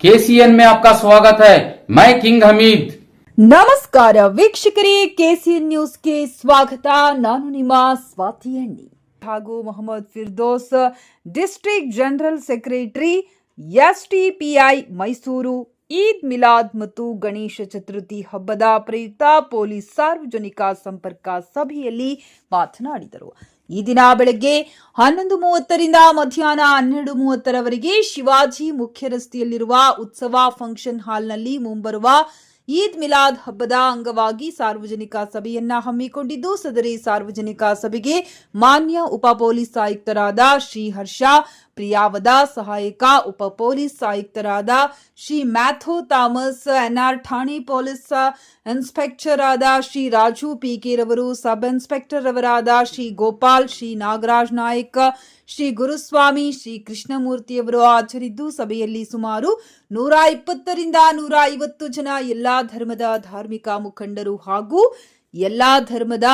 KCN में आपका स्वागत है। मैं किंग हमीद। ನಮಸ್ಕಾರ ವೀಕ್ಷಕರೇ, ಕೆಸಿಎನ್ ನ್ಯೂಸ್ಗೆ ಸ್ವಾಗತ. ನಾನು ನಿಮ್ಮ ಸ್ವಾತಿ ಎಣ್ಣಿ ಹಾಗೂ Mohammed Firdous, district general secretary, STPI Mysuru. Eid Milad ಮತ್ತು ಗಣೇಶ ಚತುರ್ಥಿ ಹಬ್ಬದ ಪ್ರಯುಕ್ತ ಪೊಲೀಸ್ ಸಾರ್ವಜನಿಕ ಸಂಪರ್ಕ ಸಭೆಯಲ್ಲಿ ಮಾತನಾಡಿದರು. ಈ ದಿನ ಬೆಳಗ್ಗೆ 11:30ರಿಂದ ಮಧ್ಯಾಹ್ನ 12:30ರವರೆಗೆ ಶಿವಾಜಿ ಮುಖ್ಯ ರಸ್ತೆಯಲ್ಲಿರುವ ಉತ್ಸವ ಫಂಕ್ಷನ್ ಹಾಲ್ನಲ್ಲಿ ಮುಂಬರುವ ಈದ್ ಮಿಲಾದ್ ಹಬ್ಬದ ಅಂಗವಾಗಿ ಸಾರ್ವಜನಿಕ ಸಭೆಯನ್ನ ಹಮ್ಮಿಕೊಂಡಿದ್ದು, ಸದರಿ ಸಾರ್ವಜನಿಕ ಸಭೆಗೆ ಮಾನ್ಯ ಉಪ ಪೊಲೀಸ್ ಆಯುಕ್ತರಾದ ಶ್ರೀ ಹರ್ಷ ಪ್ರಿಯಾವದ, ಸಹಾಯಕ ಉಪ ಪೊಲೀಸ್ ಆಯುಕ್ತರಾದ ಶ್ರೀ ಮ್ಯಾಥೋ ಥಾಮಸ್, ಎನ್ಆರ್ ಠಾಣೆ ಪೊಲೀಸ್ ಇನ್ಸ್ಪೆಕ್ಟರ್ ಆದ ಶ್ರೀ ರಾಜು ಪಿಕೆ ರವರು, ಸಬ್ ಇನ್ಸ್ಪೆಕ್ಟರ್ ಅವರಾದ ಶ್ರೀ ಗೋಪಾಲ್, ಶ್ರೀ ನಾಗರಾಜ್ ನಾಯಕ್, ಶ್ರೀ ಗುರುಸ್ವಾಮಿ, ಶ್ರೀ ಕೃಷ್ಣಮೂರ್ತಿಯವರು ಹಾಜರಿದ್ದು, ಸಭೆಯಲ್ಲಿ ಸುಮಾರು 120ರಿಂದ 150 ಜನ ಎಲ್ಲಾ ಧರ್ಮದ ಧಾರ್ಮಿಕ ಮುಖಂಡರು ಹಾಗೂ ಎಲ್ಲಾ ಧರ್ಮದ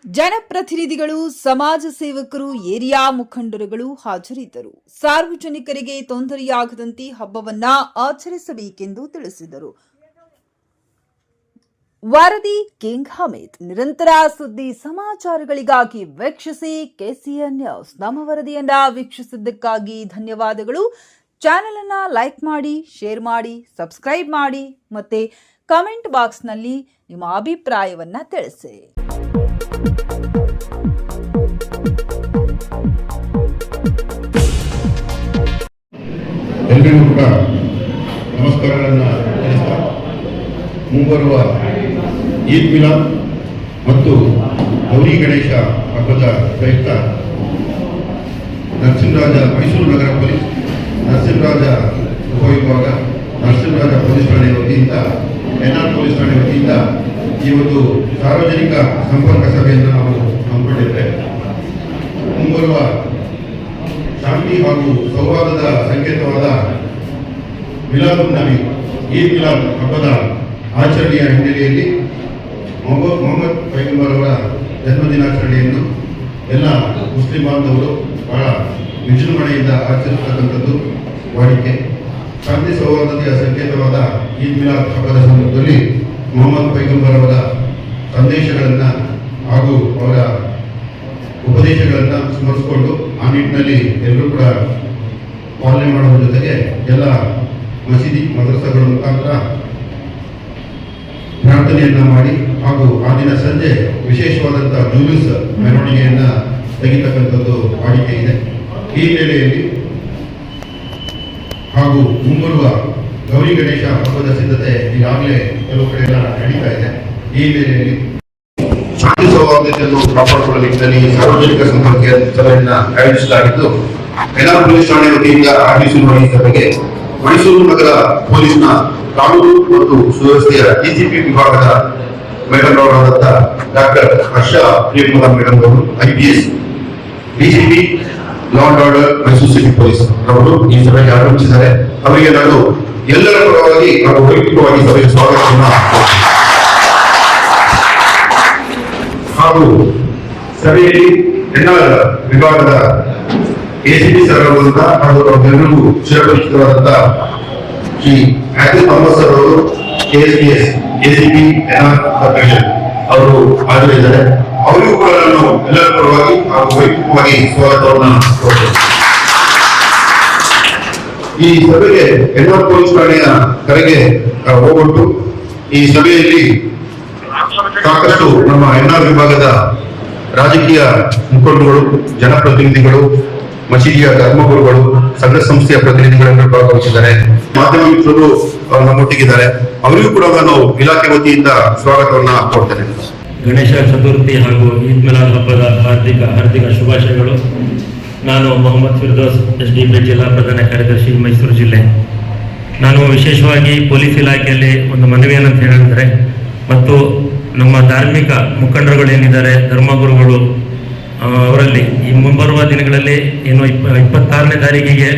ಜನಪ್ರತಿನಿಧಿಗಳು, ಸಮಾಜ ಸೇವಕರು, ಏರಿಯಾ ಮುಖಂಡರುಗಳು ಹಾಜರಿದ್ದರು. ಸಾರ್ವಜನಿಕರಿಗೆ ತೊಂದರೆಯಾಗದಂತೆ ಹಬ್ಬವನ್ನ ಆಚರಿಸಬೇಕೆಂದು ತಿಳಿಸಿದರು. ವರದಿ ಕಿಂಗ್ ಹಮೀದ್. ನಿರಂತರ ಸುದ್ದಿ ಸಮಾಚಾರಗಳಿಗಾಗಿ ವೀಕ್ಷಿಸಿ ಕೆಸಿಎನ್ ನ್ಯೂಸ್. ನಮ್ಮ ವರದಿಯನ್ನ ವೀಕ್ಷಿಸಿದ್ದಕ್ಕಾಗಿ ಧನ್ಯವಾದಗಳು. ಚಾನೆಲ್ ಅನ್ನ ಲೈಕ್ ಮಾಡಿ, ಶೇರ್ ಮಾಡಿ, ಸಬ್ಸ್ಕ್ರೈಬ್ ಮಾಡಿ ಮತ್ತೆ ಕಮೆಂಟ್ ಬಾಕ್ಸ್ನಲ್ಲಿ ನಿಮ್ಮ ಅಭಿಪ್ರಾಯವನ್ನ ತಿಳಿಸಿ. ಎಲ್ಲರಿಗೂ ಕೂಡ ನಮಸ್ಕಾರಗಳನ್ನು ತಿಳಿಸ್ತಾ, ಮುಂಬರುವ ಈದ್ ಮಿಲಾದ್ ಮತ್ತು ಗೌರಿ ಗಣೇಶ ಹಬ್ಬದ ಪ್ರಯುಕ್ತ ನರಸಿಂಹರಾಜ ಮೈಸೂರು ನಗರ ಪೊಲೀಸ್, ನರಸಿಂಹರಾಜ ಉಪವಿಭಾಗ, ನರಸಿಂಹರಾಜ ಪೊಲೀಸ್ ಠಾಣೆ ವತಿಯಿಂದ, ಎನ್ಆರ್ ಪೊಲೀಸ್ ಠಾಣೆ ವತಿಯಿಂದ ಈ ಒಂದು ಸಾರ್ವಜನಿಕ ಸಂಪರ್ಕ ಸಭೆಯನ್ನು ನಾವು ಹಮ್ಮಿಕೊಂಡಿದ್ದೇವೆ. ಮುಂಬರುವ ಶಾಂತಿ ಹಾಗೂ ಸೌಹಾರ್ದದ ಸಂಕೇತವಾದ ಮಿಲಾದ್ ನಬಿ, ಈದ್ ಮಿಲಾದ್ ಹಬ್ಬದ ಆಚರಣೆಯ ಹಿನ್ನೆಲೆಯಲ್ಲಿ ಮೊಹಮ್ಮದ್ ಪೈಗಂಬರ್ ಅವರ ಜನ್ಮದಿನಾಚರಣೆಯನ್ನು ಎಲ್ಲ ಮುಸ್ಲಿಂ ಬಾಂಧವರು ಬಹಳ ವಿಜೃಂಭಣೆಯಿಂದ ಆಚರಿಸತಕ್ಕಂಥದ್ದು ವಾಡಿಕೆ. ಶಾಂತಿ ಸೌಹಾರ್ದತೆಯ ಸಂಕೇತವಾದ ಈದ್ ಮಿಲಾದ್ ಹಬ್ಬದ ಸಂದರ್ಭದಲ್ಲಿ ಮೊಹಮ್ಮದ್ ಪೈಗಂಬರ್ ಅವರ ಸಂದೇಶಗಳನ್ನು ಹಾಗೂ ಅವರ ಉಪದೇಶಗಳನ್ನು ಸ್ಮರಿಸಿಕೊಂಡು ಆ ನಿಟ್ಟಿನಲ್ಲಿ ಎಲ್ಲರೂ ಕೂಡ ಪಾಲನೆ ಮಾಡುವ ಜೊತೆಗೆ ಎಲ್ಲ ಮಸೀದಿ ಮದರಸಾಗಳ ಮುಖಾಂತರ ಪ್ರಾರ್ಥನೆಯನ್ನ ಮಾಡಿ ಹಾಗೂ ಆ ದಿನ ಸಂಜೆ ವಿಶೇಷವಾದಂಥ ಜುಲೂಸ್ ಮೆರವಣಿಗೆಯನ್ನ ತೆಗಿತಕ್ಕಂಥದ್ದು ವಾಡಿಕೆ ಇದೆ. ಈ ವೇಳೆಯಲ್ಲಿ ಹಾಗೂ ಮುಂಬರುವ ಗೌರಿ ಗಣೇಶ ಹಬ್ಬದ ಸಿದ್ಧತೆ ಈಗಾಗಲೇ ಕೆಲವು ಕಡೆ ಎಲ್ಲ ನಡೀತಾ ಇದೆ. ಈ ವೇಳೆಯಲ್ಲಿ ಶಾಂತಿ ಸೌಹಾರ್ದತೆಯನ್ನು ಕಾಪಾಡಿಕೊಳ್ಳುವ ನಿಟ್ಟಿನಲ್ಲಿ ಸಾರ್ವಜನಿಕ ಸಂಪರ್ಕ ಸಭೆಯನ್ನು ಆಯೋಜಿಸಲಾಗಿದ್ದು, ಎನ್ಆರ್ ಪೊಲೀಸ್ ಠಾಣೆ ವತಿಯಿಂದ ಆಯೋಜಿಸಿರುವ ಈ ಸಭೆಗೆ ಮೈಸೂರು ನಗರ ಪೊಲೀಸ್ನ ಕಾನೂನು ಮತ್ತು ಸುವ್ಯವಸ್ಥೆಯ ಡಿಸಿಪಿ ವಿಭಾಗದ ಮೇಡಮ್ ಅವರಾದಂಥ ಡಾಕ್ಟರ್ ಹರ್ಷ ಪ್ರಿಯಕುಮಾರ್ ಮೇಡಮ್ ಅವರು, IPS DCP law and order Mysuru city police ಅವರು ಈ ಸಭೆಗೆ ಆಗಮಿಸಿದ್ದಾರೆ. ಅವರಿಗೆ ನಾನು ಎಲ್ಲರ ಪರವಾಗಿ ಹಾಗೂ ವೈಯಕ್ತಿಕವಾಗಿ ಸಭೆಯ ಸ್ವಾಗತವನ್ನು ಹಾಗೂ ಸಭೆಯಲ್ಲಿ ಎನ್ಆರ್ ವಿಭಾಗದ ACP ಸರ್ ಅವರಿಂದ ಹಾಗೂ ಅವರೆಲ್ಲರಿಗೂ ಚಿರಪರಿಚಿತರಾದಂಥ ಶ್ರೀ ಮ್ಯಾಥ್ಯೂ ಥಾಮಸ್ ಸರ್ ಅವರು, KSPS ACP ಎನ್ಆರ್ ಕಾರ್ಪೊರೇಷನ್ ಅವರು ಹಾಜರಿದ್ದಾರೆ. ಅವರಿಗೂ ಕೂಡ ನಾನು ಎಲ್ಲರ ಪರವಾಗಿ ಹಾಗೂ ವೈಯಕ್ತಿಕವಾಗಿ ಸ್ವಾಗತವನ್ನು ಕೊಡ್ತೇನೆ. ಈ ಸಭೆಗೆ ಎನ್ಆರ್ ಪೊಲೀಸ್ ಠಾಣೆಯ ಕರೆಗೆ ಹೋಗ್ಬಿಟ್ಟು ಈ ಸಭೆಯಲ್ಲಿ ಸಾಕಷ್ಟು ನಮ್ಮ ಎನ್ಆರ್ ವಿಭಾಗದ ರಾಜಕೀಯ ಮುಖಂಡರುಗಳು, ಜನಪ್ರತಿನಿಧಿಗಳು, ಮಸೀದಿಯ ಧರ್ಮಗುರುಗಳು, ಸಂಘ ಸಂಸ್ಥೆಯ ಪ್ರತಿನಿಧಿಗಳನ್ನು ಭಾಗವಹಿಸಿದ್ದಾರೆ. ಮಾಧ್ಯಮ ಮಿತ್ರರು ನಮ್ಮೊಟ್ಟಿಗಿದ್ದಾರೆ. ಅವರಿಗೂ ಕೂಡ ನಾನು ಇಲಾಖೆ ವತಿಯಿಂದ ಸ್ವಾಗತವನ್ನ ಕೊಡ್ತೇನೆ. ಗಣೇಶ ಚತುರ್ಥಿ ಹಾಗೂ ಈದ್ ಮಿಲಾದ್ ಹಬ್ಬದ ಹಾರ್ದಿಕ ಶುಭಾಶಯಗಳು. ನಾನು ಮೊಹಮ್ಮದ್ ಫಿರ್ದೋಸ್, SDPI ಜಿಲ್ಲಾ ಪ್ರಧಾನ ಕಾರ್ಯದರ್ಶಿ, ಮೈಸೂರು ಜಿಲ್ಲೆ. ನಾನು ವಿಶೇಷವಾಗಿ ಪೊಲೀಸ್ ಇಲಾಖೆಯಲ್ಲಿ ಒಂದು ಮನವಿಯನ್ನು ಹೇಳಿದರೆ, ಮತ್ತು ನಮ್ಮ ಧಾರ್ಮಿಕ ಮುಖಂಡರುಗಳೇನಿದ್ದಾರೆ, ಧರ್ಮಗುರುಗಳು, ಅವರಲ್ಲಿ ಈ ಮುಂಬರುವ ದಿನಗಳಲ್ಲಿ ಏನು 26ನೇ ತಾರೀಕಿಗೆ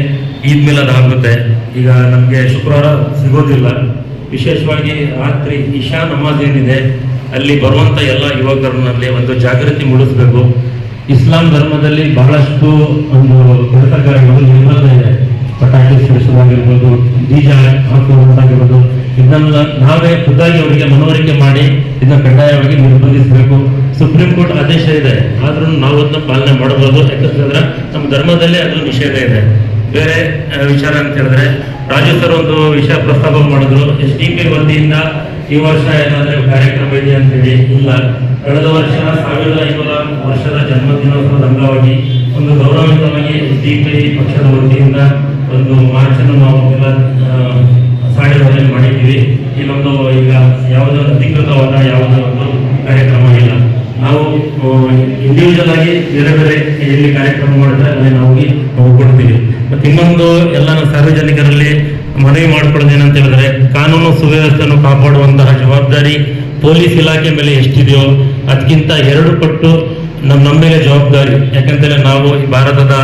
ಈದ್ ಮಿಲಾದ್ ಆಗುತ್ತೆ. ಈಗ ನಮಗೆ ಶುಕ್ರವಾರ ಸಿಗೋದಿಲ್ಲ. ವಿಶೇಷವಾಗಿ ರಾತ್ರಿ ಇಶಾ ನಮಾಜ್ ಏನಿದೆ ಅಲ್ಲಿ ಬರುವಂಥ ಎಲ್ಲ ಯುವಕರಲ್ಲಿ ಒಂದು ಜಾಗೃತಿ ಮೂಡಿಸಬೇಕು. ಇಸ್ಲಾಂ ಧರ್ಮದಲ್ಲಿ ಬಹಳಷ್ಟು ಒಂದು ಕೆಲಸ ಕಾರ್ಯಗಳು ನಿರ್ಬಂಧ ಇದೆ. ಪಟಾಕಿ ಸಿಡಿಸೋದಾಗಿರ್ಬೋದು, ಬೀಜ ಹಾಕುವುದಾಗಿರ್ಬೋದು, ಇದನ್ನೆಲ್ಲ ನಾವೇ ಖುದ್ದಾಗಿ ಅವರಿಗೆ ಮನವರಿಕೆ ಮಾಡಿ ಇದನ್ನ ಕಡ್ಡಾಯವಾಗಿ ನಿರ್ಬಂಧಿಸಬೇಕು. ಸುಪ್ರೀಂ ಕೋರ್ಟ್ ಆದೇಶ ಇದೆ, ಆದ್ರೂ ನಾವು ಅದನ್ನ ಪಾಲನೆ ಮಾಡಬಹುದು. ಯಾಕಂತಂದ್ರೆ ನಮ್ಮ ಧರ್ಮದಲ್ಲಿ ಅದು ನಿಷೇಧ ಇದೆ. ಬೇರೆ ವಿಚಾರ ಅಂತ ಹೇಳಿದ್ರೆ, ರಾಜು ಸರ್ ಒಂದು ವಿಷಯ ಪ್ರಸ್ತಾಪ ಮಾಡಿದ್ರು, SDP ವತಿಯಿಂದ ಈ ವರ್ಷ ಏನಾದ್ರೆ ಕಾರ್ಯಕ್ರಮ ಇದೆ ಅಂತ ಹೇಳಿ. ಇಲ್ಲ, ಕಳೆದ ವರ್ಷ 1500 ವರ್ಷದ ಜನ್ಮದಿನೋತ್ಸವದ ಅಂಗವಾಗಿ ಒಂದು ಗೌರವಿತವಾಗಿ SDP ಪಕ್ಷದ ವತಿಯಿಂದ ಒಂದು ಮಾರ್ಚ್ ಅನ್ನು ನಾವು ಸಾಡಿನಲ್ಲಿ ಮಾಡಿದ್ದೀವಿ. ಇಲ್ಲೊಂದು ಈಗ ಯಾವುದೋ ಅಧಿಕೃತವಾದ ಯಾವುದೋ ಒಂದು ಕಾರ್ಯಕ್ರಮ ಇಲ್ಲ. ನಾವು ಇಂಡಿವಿಜುವಲ್ ಆಗಿ ಬೇರೆ ಬೇರೆ ಎಲ್ಲಿ ಕಾರ್ಯಕ್ರಮ ಮಾಡಿದ್ರೆ ಅಲ್ಲಿ ನಾವು ಕೊಡ್ತೀವಿ. ಮತ್ತೆ ಇನ್ನೊಂದು ಎಲ್ಲ ಸಾರ್ವಜನಿಕರಲ್ಲಿ ಮನವಿ ಮಾಡ್ಕೊಳ್ಳೋದೇನಂತ ಹೇಳಿದ್ರೆ, ಕಾನೂನು ಸುವ್ಯವಸ್ಥೆಯನ್ನು ಕಾಪಾಡುವಂತಹ ಜವಾಬ್ದಾರಿ ಪೊಲೀಸ್ ಇಲಾಖೆ ಮೇಲೆ ಎಷ್ಟಿದೆಯೋ ಅದಕ್ಕಿಂತ 2 ಪಟ್ಟು ನಮ್ಮ ಮೇಲೆ ಜವಾಬ್ದಾರಿ. ಯಾಕಂತೇಳಿ ನಾವು ಈ ಭಾರತದ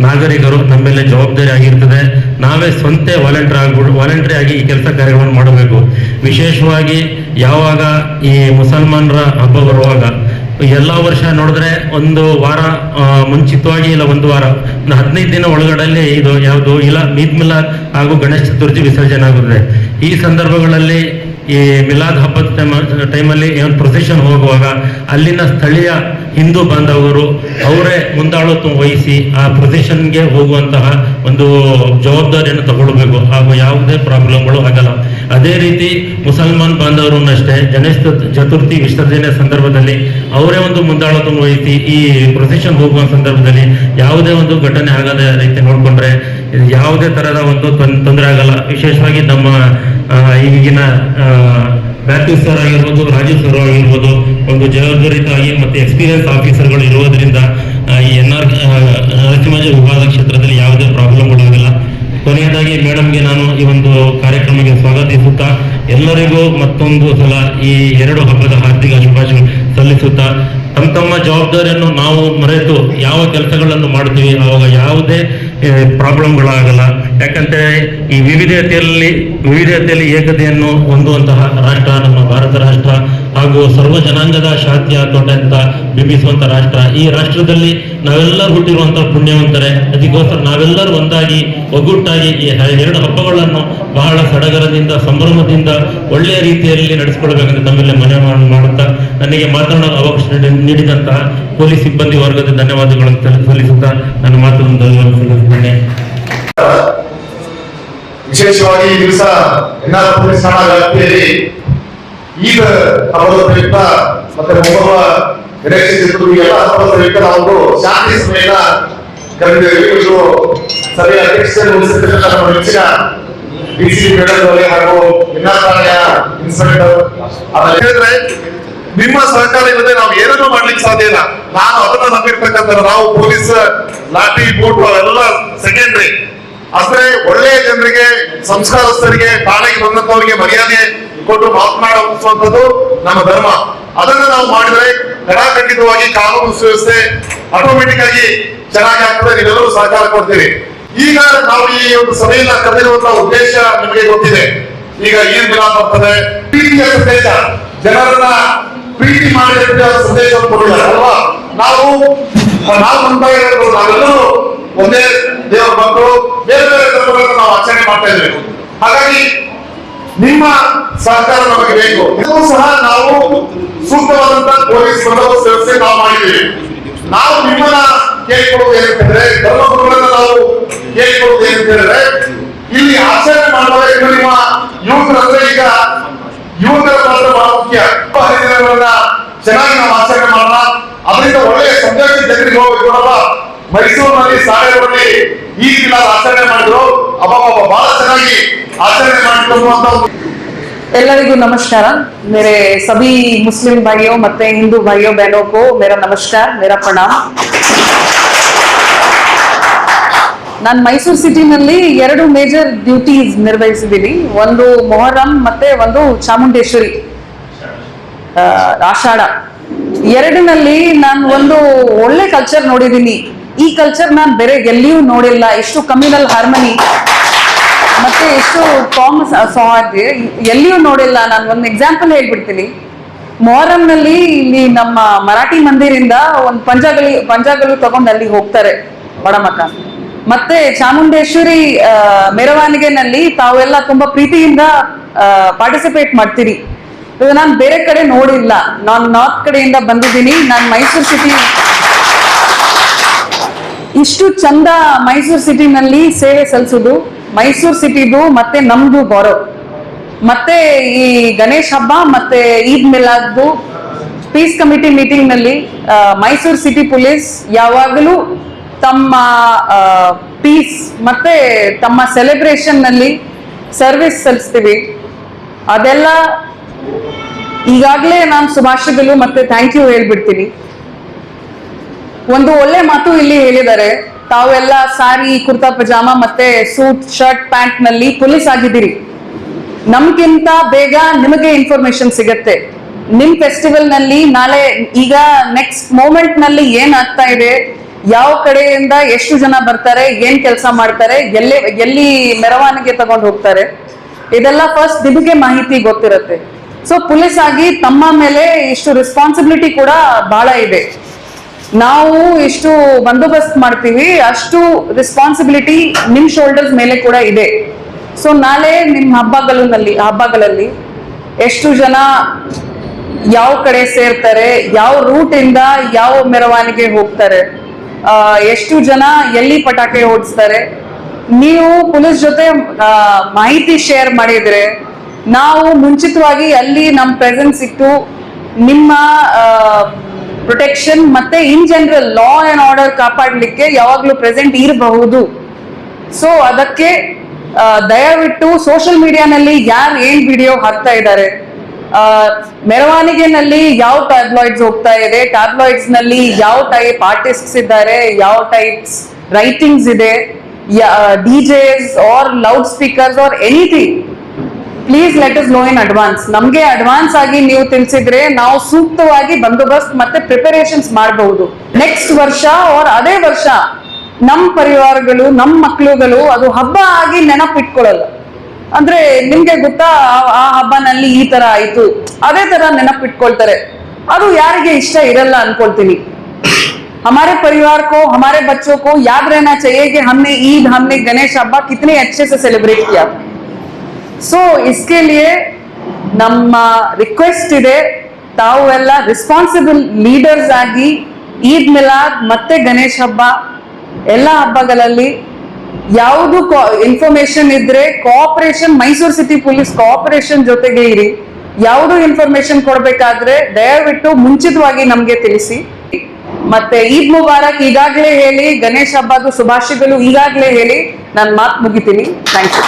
ನಾಗರಿಕರು, ನಮ್ಮ ಮೇಲೆ ಜವಾಬ್ದಾರಿ ಆಗಿರ್ತದೆ. ನಾವೇ ಸ್ವಂತ ವಾಲಂಟರಿ ಆಗಿ ಈ ಕೆಲಸ ಕಾರ್ಯಗಳನ್ನು ಮಾಡಬೇಕು. ವಿಶೇಷವಾಗಿ ಯಾವಾಗ ಈ ಮುಸಲ್ಮಾನರ ಹಬ್ಬ ಬರುವಾಗ ಎಲ್ಲ ವರ್ಷ ನೋಡಿದ್ರೆ ಒಂದು ವಾರ ಮುಂಚಿತವಾಗಿ, ಇಲ್ಲ ಒಂದು ವಾರ 15 ದಿನ ಒಳಗಡೆ ಇದು ಯಾವುದು ಇಲ್ಲ ಈದ್ ಮಿಲಾದ್ ಹಾಗೂ ಗಣೇಶ ಚತುರ್ಥಿ ವಿಸರ್ಜನೆ ಆಗುತ್ತದೆ. ಈ ಸಂದರ್ಭಗಳಲ್ಲಿ ಈ ಮಿಲಾದ್ ಹಬ್ಬದ ಟೈಮಲ್ಲಿ ಏನು ಪ್ರೊಸೆಷನ್ ಹೋಗುವಾಗ ಅಲ್ಲಿನ ಸ್ಥಳೀಯ ಹಿಂದೂ ಬಾಂಧವರು ಅವರೇ ಮುಂದಾಳತ್ವ ವಹಿಸಿ ಆ ಪ್ರೊಸೆಷನ್ಗೆ ಹೋಗುವಂತಹ ಒಂದು ಜವಾಬ್ದಾರಿಯನ್ನು ತಗೊಳ್ಬೇಕು. ಹಾಗೂ ಯಾವುದೇ ಪ್ರಾಬ್ಲಮ್ಗಳು ಆಗಲ್ಲ. ಅದೇ ರೀತಿ ಮುಸಲ್ಮಾನ್ ಬಾಂಧವರು ಅಷ್ಟೇ ಗಣೇಶ ಚತುರ್ಥಿ ವಿಸರ್ಜನೆ ಸಂದರ್ಭದಲ್ಲಿ ಅವರೇ ಒಂದು ಮುಂದಾಳತ್ವ ವಹಿಸಿ ಈ ಪ್ರೊಸೆಷನ್ ಹೋಗುವ ಸಂದರ್ಭದಲ್ಲಿ ಯಾವುದೇ ಒಂದು ಘಟನೆ ಆಗದ ರೀತಿ ನೋಡ್ಕೊಂಡ್ರೆ ಯಾವುದೇ ತರಹದ ಒಂದು ತೊಂದರೆ ಆಗಲ್ಲ. ವಿಶೇಷವಾಗಿ ನಮ್ಮ ಈಗಿನ ಮ್ಯಾಥ್ಯೂ ಸರ್ ಆಗಿರ್ಬೋದು, ರಾಜು ಸರ್ ಆಗಿರ್ಬೋದು, ಒಂದು ಜವಾಬ್ದಾರಿತಾಗಿ ಮತ್ತೆ ಎಕ್ಸ್ಪೀರಿಯನ್ಸ್ ಆಫೀಸರ್ಗಳು ಇರುವುದರಿಂದ ಈ ನರಸಿಂಹ ವಿಭಾಗ ಕ್ಷೇತ್ರದಲ್ಲಿ ಯಾವುದೇ ಪ್ರಾಬ್ಲಮ್ಗಳಾಗಲ್ಲ. ಕೊನೆಯದಾಗಿ ಮೇಡಮ್ಗೆ ನಾನು ಈ ಒಂದು ಕಾರ್ಯಕ್ರಮಕ್ಕೆ ಸ್ವಾಗತಿಸುತ್ತಾ ಎಲ್ಲರಿಗೂ ಮತ್ತೊಂದು ಸಲ ಈ 2 ಹಬ್ಬದ ಹಾರ್ದಿಕ ಶುಭಾಶಯಗಳು ಸಲ್ಲಿಸುತ್ತಾ, ತಮ್ಮ ಜವಾಬ್ದಾರಿಯನ್ನು ನಾವು ಮರೆತು ಯಾವ ಕೆಲಸಗಳನ್ನು ಮಾಡ್ತೀವಿ ಆವಾಗ ಯಾವುದೇ ಪ್ರಾಬ್ಲಮ್ಗಳಾಗಲ್ಲ. ಯಾಕಂದ್ರೆ ಈ ವಿವಿಧತೆಯಲ್ಲಿ ಏಕತೆಯನ್ನು ಹೊಂದುವಂತಹ ರಾಷ್ಟ್ರ ನಮ್ಮ ಭಾರತ ರಾಷ್ಟ್ರ, ಹಾಗೂ ಸರ್ವ ಜನಾಂಗದ ಶಾಂತಿಯ ತೋಟ ಅಂತ ಬಿಂಬಿಸುವಂತ ರಾಷ್ಟ್ರ. ಈ ರಾಷ್ಟ್ರದಲ್ಲಿ ನಾವೆಲ್ಲರೂ ಹುಟ್ಟಿರುವಂತಹ ಪುಣ್ಯವಂತರೆ. ಅದಕ್ಕೋಸ್ಕರ ನಾವೆಲ್ಲರೂ ಒಂದಾಗಿ ಒಗ್ಗಟ್ಟಾಗಿ ಈ 2 ಹಬ್ಬಗಳನ್ನು ಬಹಳ ಸಡಗರದಿಂದ ಸಂಭ್ರಮದಿಂದ ಒಳ್ಳೆಯ ರೀತಿಯಲ್ಲಿ ನಡೆಸಿಕೊಳ್ಬೇಕಂತ ತಮ್ಮಲ್ಲಿ ಮನವಿ ಮಾಡುತ್ತಾ, ನನಗೆ ಮಾತನಾಡಲು ಅವಕಾಶ ನೀಡಿದಂತಹ ಪೊಲೀಸ್ ಸಿಬ್ಬಂದಿ ವರ್ಗದ ಧನ್ಯವಾದಗಳನ್ನು ಸಲ್ಲಿಸುತ್ತಾ ನನ್ನ ಮಾತನ್ನು ಸಲ್ಲಿಸುತ್ತೇನೆ. ವಿಶೇಷವಾಗಿ ಈ ದಿವಸ ಪೊಲೀಸ್ ಠಾಣಾ ವ್ಯಾಪ್ತಿಯಲ್ಲಿ ಈದ್ ಹಬ್ಬದ ಪ್ರಯುಕ್ತ ಮತ್ತೆ ಮೊಹರಂ ಗಣೇಶ ಚತುರ್ಥಿ ಎಲ್ಲ ಹಬ್ಬದ ಪ್ರಯುಕ್ತ ನಾವು ಶಾಂತಿ ಸಭೆಯನ್ನ ಕರೆದಿದ್ದೇವೆ. ಇದು ಸಭೆಯ ಅಧ್ಯಕ್ಷತೆ ವಹಿಸಿರ್ತಕ್ಕಂಥ ನಮ್ಮ ನೆಚ್ಚಿನ DCP ಮೇಡಮ್ ಅವರೇ ಹಾಗೂ ಠಾಣೆಯ ಇನ್ಸ್ಪೆಕ್ಟರ್. ಹೇಳಿದ್ರೆ ನಿಮ್ಮ ಸಹಕಾರ ಇಲ್ಲದೆ ನಾವು ಏನನ್ನೂ ಮಾಡ್ಲಿಕ್ಕೆ ಸಾಧ್ಯ ಇಲ್ಲ. ನಾನು ಅದನ್ನ ನಂಬಿರ್ತಕ್ಕಂಥ ನಾವು ಪೊಲೀಸ್ ಲಾಠಿ ಬೂಟ್ ಅವೆಲ್ಲ ಸೆಕೆಂಡ್ರಿ. ಆದ್ರೆ ಒಳ್ಳೆಯ ಜನರಿಗೆ, ಸಂಸ್ಕಾರಸ್ಥರಿಗೆ, ಠಾಣೆಗೆ ಬಂದಂತವರಿಗೆ ಮರ್ಯಾದೆ ಕೊಟ್ಟು ಮಾತನಾಡುವಂಥದ್ದು ನಮ್ಮ ಧರ್ಮ. ಅದನ್ನ ನಾವು ಮಾಡಿದ್ರೆ ಕಡಾಖಂಡಿತವಾಗಿ ಕಾನೂನು ಸುವ್ಯವಸ್ಥೆ ಆಟೋಮೆಟಿಕ್ ಆಗಿ ಚೆನ್ನಾಗಿ ಆಗ್ತದೆ. ನೀವೆಲ್ಲರೂ ಸಹಕಾರ ಕೊಡ್ತೀವಿ. ಈಗ ನಾವು ಈ ಒಂದು ಸಭೆಯನ್ನ ಕರೆದಿರುವಂತಹ ಉದ್ದೇಶ ನಿಮಗೆ ಗೊತ್ತಿದೆ. ಈಗ ಈದ್ ಮಿಲಾದ್ ಬರ್ತದೆ, ಪ್ರೀತಿಯ ಸಂದೇಶ, ಜನರನ್ನ ಪ್ರೀತಿ ಮಾಡಿದ ಸಂದೇಶವನ್ನು ಕೊಟ್ಟಿದ್ದಾರೆ ಅಲ್ವಾ. ನಾವೆಲ್ಲರೂ ಒಂದೇ ದೇವರ ಮಕ್ಕಳು, ಬೇರೆ ಬೇರೆ ಧರ್ಮಗಳನ್ನು ನಾವು ಆಚರಣೆ ಮಾಡ್ತಾ ಇದ್ದೇವೆ. ಹಾಗಾಗಿ ನಿಮ್ಮ ಸಹಕಾರ ನಮಗೆ ಬೇಕು. ಇದು ಸಹ ನಾವು ಸೂಕ್ತವಾದಂತಹ ಪೊಲೀಸ್ ಬಂದೋಬಸ್ತ್ ವ್ಯವಸ್ಥೆ ನಾವು ಮಾಡಿದ್ದೀವಿ. ನಾವು ನಿಮ್ಮನ್ನ ಕೇಳಿಕೊಳ್ಳುವುದು ಏನಂತಂದ್ರೆ, ಧರ್ಮಗುರುಗಳನ್ನ ನಾವು ಕೇಳಿಕೊಳ್ಳುವುದು ಏನಂತಂದ್ರೆ, ಇಲ್ಲಿ ಆಚರಣೆ ಮಾಡುವಾಗ ಇನ್ನು ನಿಮ್ಮ ಯುವಕರಂದ್ರೆ ಈಗ ಯುವಕರ ಪಾತ್ರ ಬಹಳ ಮುಖ್ಯ. ಹರಿದಿನಗಳನ್ನ ಚೆನ್ನಾಗಿ ನಾವು ಆಚರಣೆ ಮಾಡೋಣ. ಅದರಿಂದ ಒಳ್ಳೆಯ ಸಂದೇಶ ಜನರಿಗೆ ಹೋಗ್ಬೇಕು. ಮೈಸೂರಿನಲ್ಲಿ ಸಾಗರದಲ್ಲಿ ಈ ದಿನ ಆಚರಣೆ ಮಾಡಿದ್ರು, ಬಹಳ ಚೆನ್ನಾಗಿ ಆಚರಣೆ ಮಾಡಿದ್ರು ಅಂತ. ಎಲ್ಲರಿಗೂ नमस्कार। मेरे सभी मुस्लिम भाइयों मत हिंदू भाइयों बहनों को मेरा नमस्कार, मेरा प्रणाम। ನಾನು ಮೈಸೂರು ಸಿಟಿನಲ್ಲಿ 2 ಮೇಜರ್ ಡ್ಯೂಟೀಸ್ ನಿರ್ವಹಿಸಿದ್ದೀನಿ. ಒಂದು ಮೊಹರಂ ಮತ್ತೆ ಒಂದು ಚಾಮುಂಡೇಶ್ವರಿ ಆಷಾಢ. ಎರಡನಲ್ಲಿ ನಾನು ಒಂದು ಒಳ್ಳೆ ಕಲ್ಚರ್ ನೋಡಿದ್ದೀನಿ. ಈ ಕಲ್ಚರ್ ನಾನು ಬೇರೆ ಎಲ್ಲಿಯೂ ನೋಡಿಲ್ಲ. ಎಷ್ಟು ಕಮ್ಯುನಲ್ ಹಾರ್ಮನಿ ಮತ್ತೆ ಎಷ್ಟು ಸೌಹಾರ್ದ ಎಲ್ಲಿಯೂ ನೋಡಿಲ್ಲ. ನಾನು ಒಂದು ಎಕ್ಸಾಂಪಲ್ ಹೇಳ್ಬಿಡ್ತೀನಿ. ಮೊಹರಂನಲ್ಲಿ ಇಲ್ಲಿ ನಮ್ಮ ಮರಾಠಿ ಮಂದಿರಿಂದ ಒಂದು ಪಂಜಾಗಲು ತಗೊಂಡು ಅಲ್ಲಿ ಹೋಗ್ತಾರೆ ಬಡ ಮಕ್ಕ. ಮತ್ತೆ ಚಾಮುಂಡೇಶ್ವರಿ ಮೆರವಣಿಗೆನಲ್ಲಿ ತಾವೆಲ್ಲ ತುಂಬಾ ಪ್ರೀತಿಯಿಂದ ಪಾರ್ಟಿಸಿಪೇಟ್ ಮಾಡ್ತೀರಿ. ಇದು ನಾನು ಬೇರೆ ಕಡೆ ನೋಡಿಲ್ಲ. ನಾನು ನಾರ್ತ್ ಕಡೆಯಿಂದ ಬಂದಿದ್ದೀನಿ. ನಾನು ಮೈಸೂರು ಸಿಟಿ ಇಷ್ಟು ಚಂದ ಮೈಸೂರು ಸಿಟಿನಲ್ಲಿ ಸೇವೆ ಸಲ್ಲಿಸೋದು ಮೈಸೂರು ಸಿಟಿದು ಮತ್ತೆ ನಮ್ದು ಗೌರವ್. ಮತ್ತೆ ಈ ಗಣೇಶ್ ಹಬ್ಬ ಮತ್ತೆ ಈದ್ ಮಿಲಾದ್ದು ಪೀಸ್ ಕಮಿಟಿ ಮೀಟಿಂಗ್ ನಲ್ಲಿ ಮೈಸೂರು ಸಿಟಿ ಪೊಲೀಸ್ ಯಾವಾಗಲೂ ತಮ್ಮ ಪೀಸ್ ಮತ್ತೆ ತಮ್ಮ ಸೆಲೆಬ್ರೇಷನ್ ನಲ್ಲಿ ಸರ್ವಿಸ್ ಸಲ್ಲಿಸ್ತೀವಿ. ಅದೆಲ್ಲ ಈಗಾಗಲೇ ನಾನು ಶುಭಾಶಯಗಳು ಮತ್ತೆ ಥ್ಯಾಂಕ್ ಯು ಹೇಳ್ಬಿಡ್ತೀನಿ. ಒಂದು ಒಳ್ಳೆ ಮಾತು ಇಲ್ಲಿ ಹೇಳಿದ್ದಾರೆ, ತಾವೆಲ್ಲ ಸಾರಿ ಕುರ್ತಾ ಪಜಾಮಾ ಮತ್ತೆ ಸೂಟ್ ಶರ್ಟ್ ಪ್ಯಾಂಟ್ ನಲ್ಲಿ ಪೊಲೀಸ್ ಆಗಿದ್ದೀರಿ. ನಮ್ಗಿಂತ ಬೇಗ ನಿಮಗೆ ಇನ್ಫಾರ್ಮೇಶನ್ ಸಿಗತ್ತೆ. ನಿಮ್ ಫೆಸ್ಟಿವಲ್ ನಲ್ಲಿ ನಾಳೆ ಈಗ ನೆಕ್ಸ್ಟ್ ಮೂಮೆಂಟ್ ನಲ್ಲಿ ಏನ್ ಆಗ್ತಾ ಇದೆ, ಯಾವ ಕಡೆಯಿಂದ ಎಷ್ಟು ಜನ ಬರ್ತಾರೆ, ಏನ್ ಕೆಲಸ ಮಾಡ್ತಾರೆ, ಎಲ್ಲಿ ಮೆರವಣಿಗೆ ತಗೊಂಡು ಹೋಗ್ತಾರೆ, ಇದೆಲ್ಲ ಫಸ್ಟ್ ನಿಮಗೆ ಮಾಹಿತಿ ಗೊತ್ತಿರುತ್ತೆ. ಸೊ ಪೊಲೀಸ್ ಆಗಿ ತಮ್ಮ ಮೇಲೆ ಇಷ್ಟು ರೆಸ್ಪಾನ್ಸಿಬಿಲಿಟಿ ಕೂಡ ಬಹಳ ಇದೆ. ನಾವು ಇಷ್ಟು ಬಂದೋಬಸ್ತ್ ಮಾಡ್ತೀವಿ, ಅಷ್ಟು ರೆಸ್ಪಾನ್ಸಿಬಿಲಿಟಿ ನಿಮ್ ಶೋಲ್ಡರ್ಸ್ ಮೇಲೆ ಕೂಡ ಇದೆ. ಸೊ ನಾಳೆ ನಿಮ್ ಹಬ್ಬಗಳಲ್ಲಿ ಎಷ್ಟು ಜನ ಯಾವ ಕಡೆ ಸೇರ್ತಾರೆ, ಯಾವ ರೂಟ್ ಇಂದ ಯಾವ ಮೆರವಣಿಗೆ ಹೋಗ್ತಾರೆ, ಎಷ್ಟು ಜನ ಎಲ್ಲಿ ಪಟಾಕಿ ಓಡಿಸ್ತಾರೆ, ನೀವು ಪೊಲೀಸ್ ಜೊತೆ ಮಾಹಿತಿ ಶೇರ್ ಮಾಡಿದ್ರೆ ನಾವು ಮುಂಚಿತವಾಗಿ ಅಲ್ಲಿ ನಮ್ಮ ಪ್ರೆಸೆನ್ಸ್ ಇಟ್ಟು ನಿಮ್ಮ ಪ್ರೊಟೆಕ್ಷನ್ ಮತ್ತೆ in general law and order ಕಾಪಾಡಲಿಕ್ಕೆ ಯಾವಾಗ್ಲೂ ಪ್ರೆಸೆಂಟ್ ಇರಬಹುದು. ಸೊ ಅದಕ್ಕೆ ದಯವಿಟ್ಟು ಸೋಷಿಯಲ್ ಮೀಡಿಯಾನಲ್ಲಿ ಯಾರು ಏನ್ ವಿಡಿಯೋ ಹಾಕ್ತಾ ಇದ್ದಾರೆ, ಮೆರವಣಿಗೆನಲ್ಲಿ ಯಾವ ಟ್ಯಾಬ್ಲಾಯ್ಡ್ಸ್ ಹೋಗ್ತಾ ಇದೆ, ಟ್ಯಾಬ್ಲಾಯ್ಡ್ಸ್ ನಲ್ಲಿ ಯಾವ ಟೈಪ್ ಆರ್ಟಿಸ್ಟ್ಸ್ ಇದ್ದಾರೆ, ಯಾವ ಟೈಪ್ಸ್ ರೈಟಿಂಗ್ಸ್ ಇದೆ, DJs or loud speakers or anything, please let us know in advance. ನಮ್ಗೆ ಅಡ್ವಾನ್ಸ್ ಆಗಿ ನೀವು ತಿಳಿಸಿದ್ರೆ ನಾವು ಸೂಕ್ತವಾಗಿ ಬಂದೋಬಸ್ತ್ ಮತ್ತೆ ಪ್ರಿಪರೇಷನ್ಸ್ ಮಾಡಬಹುದು. ನೆಕ್ಸ್ಟ್ ವರ್ಷ ಆರ್ ಅದೇ ವರ್ಷ ನಮ್ ಪರಿವಾರಗಳು ನಮ್ ಮಕ್ಳುಗಳು ಅದು ಹಬ್ಬ ಆಗಿ ನೆನಪಿಟ್ಕೊಳ್ಳಲ್ಲ. ಅಂದ್ರೆ ನಿಮ್ಗೆ ಗೊತ್ತಾ ಆ ಹಬ್ಬನಲ್ಲಿ ಈ ತರ ಆಯ್ತು, ಅದೇ ತರ ನೆನಪಿಟ್ಕೊಳ್ತಾರೆ. ಅದು ಯಾರಿಗೆ ಇಷ್ಟ ಇರಲ್ಲ ಅನ್ಕೊಳ್ತೀನಿ. हमारे परिवार को, हमारे बच्चों को याद रहना चाहिए कि हमने ईद, हमने गणेश हब्बा कितने अच्छे से सेलिब्रेट किया. सो इसके लिए ನಮ್ಮ ರಿಕ್ವೆಸ್ಟ್ ಇದೆ, ತಾವು ಎಲ್ಲ ರೆಸ್ಪಾನ್ಸಿಬಲ್ ಲೀಡರ್ಸ್ ಆಗಿ ಈದ್ ಮಿಲಾದ್ ಮತ್ತೆ ಗಣೇಶ್ ಹಬ್ಬ ಎಲ್ಲ ಹಬ್ಬಗಳಲ್ಲಿ ಯಾವುದು ಇನ್ಫಾರ್ಮೇಶನ್ ಇದ್ರೆ cooperation, Mysuru city police cooperation ಜೊತೆಗೆ ಇರಿ. ಯಾವುದು ಇನ್ಫಾರ್ಮೇಶನ್ ಕೊಡ್ಬೇಕಾದ್ರೆ ದಯವಿಟ್ಟು ಮುಂಚಿತವಾಗಿ ನಮ್ಗೆ ತಿಳಿಸಿ. ಮತ್ತೆ ಈದ್ ಮುಬಾರಕ್ ಈಗಾಗಲೇ ಹೇಳಿ, ಗಣೇಶ್ ಹಬ್ಬದ ಶುಭಾಶಯಗಳು ಈಗಾಗಲೇ ಹೇಳಿ ನಾನು ಮಾತು ಮುಗಿತೀನಿ. Thank you.